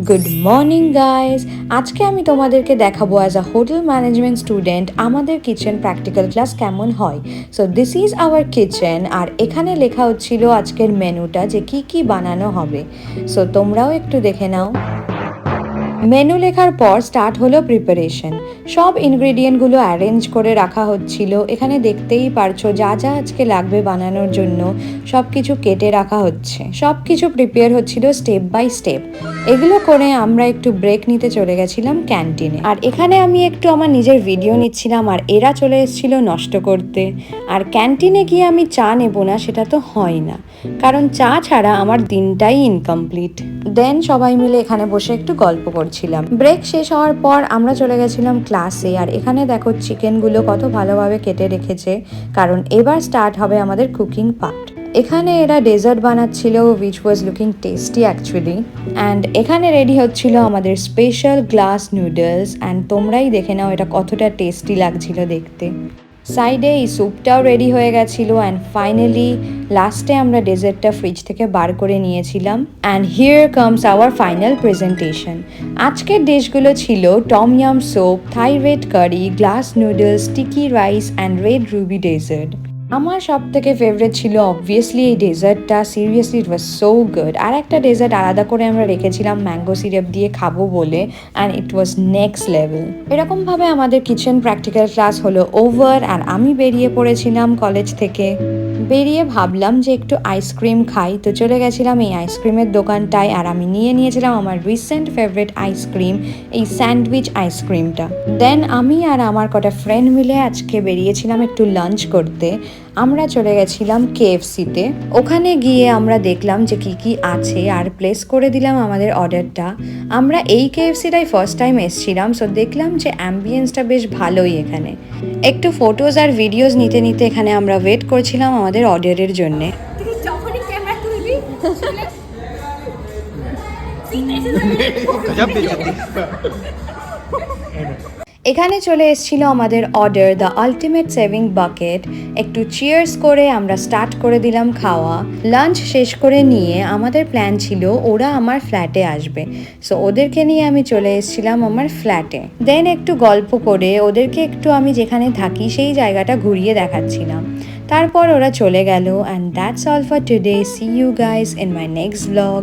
Good morning guys. আজকে আমি তোমাদেরকে দেখাবো as a hotel management student আমাদের কিচেন প্র্যাকটিক্যাল ক্লাস কেমন হয়। So this is our kitchen, আর এখানে লেখা হচ্ছিল আজকের মেনুটা যে কি কি বানানো হবে। সো তোমরাও একটু দেখে নাও। মেনু লেখার পর স্টার্ট হলো প্রিপারেশন। সব ইনগ্রেডিয়েন্টগুলো অ্যারেঞ্জ করে রাখা হচ্ছিল। এখানে দেখতেই পারছো যা যা আজকে লাগবে বানানোর জন্য সব কিছু কেটে রাখা হচ্ছে। সব কিছু প্রিপেয়ার হচ্ছিল স্টেপ বাই স্টেপ। এগুলো করে আমরা একটু ব্রেক নিতে চলে গেছিলাম ক্যান্টিনে। আর এখানে আমি একটু আমার নিজের ভিডিও নিচ্ছিলাম, আর এরা চলে এসেছিল নষ্ট করতে। আর ক্যান্টিনে গিয়ে আমি চা নেব না সেটা তো হয় না, কারণ চা ছাড়া আমার দিনটাই ইনকমপ্লিট। দেন সবাই মিলে এখানে বসে একটু গল্প করছিলাম। ব্রেক শেষ হওয়ার পর আমরা চলে গেছিলাম ক্লাসে। আর এখানে দেখো চিকেনগুলো কত ভালোভাবে কেটে রেখেছে, কারণ এবার স্টার্ট হবে আমাদের কুকিং পার্ট। এখানে এরা ডেজার্ট বানাচ্ছিল which was looking tasty actually. And এখানে রেডি হচ্ছিল আমাদের স্পেশাল গ্লাস নুডলস, অ্যান্ড তোমরাই দেখে নাও এটা কতটা টেস্টি লাগছিল দেখতে। সাইডে এই স্যুপটাও রেডি হয়ে গেছিলো। অ্যান্ড ফাইনালি লাস্টে আমরা ডেজার্টটা ফ্রিজ থেকে বার করে নিয়েছিলাম। And here comes our final presentation. আজকের ডিশগুলো ছিল tom yum soup, Thai red curry, glass noodles, sticky rice and red ruby dessert. আমার সব থেকে ফেভারিট ছিল অবভিয়াসলি এই ডেজার্টটা। Seriously it was so good. আর একটা ডেজার্ট আলাদা করে আমরা রেখেছিলাম ম্যাঙ্গো সিরাপ দিয়ে খাবো বলে, and it was next level. এরকমভাবে আমাদের কিচেন প্র্যাকটিক্যাল ক্লাস হলো ওভার, আর আমি বেরিয়ে পড়েছিলাম কলেজ থেকে। বেরিয়ে ভাবলাম যে একটু আইসক্রিম খাই, তো চলে গেছিলাম এই আইসক্রিমের দোকানটায়। আর আমি নিয়েছিলাম আমার রিসেন্ট ফেভারিট আইসক্রিম, এই স্যান্ডউইচ আইসক্রিমটা। দেন আমি আর আমার কটা ফ্রেন্ড মিলে আজকে বেরিয়েছিলাম একটু লাঞ্চ করতে। আমরা চলে গেছিলাম কেএফসিতে। ওখানে গিয়ে আমরা দেখলাম যে কি কি আছে আর প্লেস করে দিলাম আমাদের অর্ডারটা। আমরা এই কেএফসিটাই ফার্স্ট টাইম এসেছিলাম, সো দেখলাম যে অ্যাম্বিয়েন্সটা বেশ ভালোই এখানে। একটু ফটোজ আর ভিডিওস নিতে নিতে এখানে আমরা ওয়েট করছিলাম আমাদের অর্ডারের জন্যে। এখানে চলে এসেছিল আমাদের order, the ultimate saving bucket. একটু চিয়ার্স করে আমরা স্টার্ট করে দিলাম খাওয়া। লাঞ্চ শেষ করে নিয়ে আমাদের প্ল্যান ছিল ওরা আমার ফ্ল্যাটে আসবে, সো ওদেরকে নিয়ে আমি চলে এসেছিলাম আমার ফ্ল্যাটে। দেন একটু গল্প করে ওদেরকে একটু আমি যেখানে থাকি সেই জায়গাটা ঘুরিয়ে দেখাচ্ছিলাম। তারপর ওরা চলে গেল। And that's all for today. See you guys in my next blog.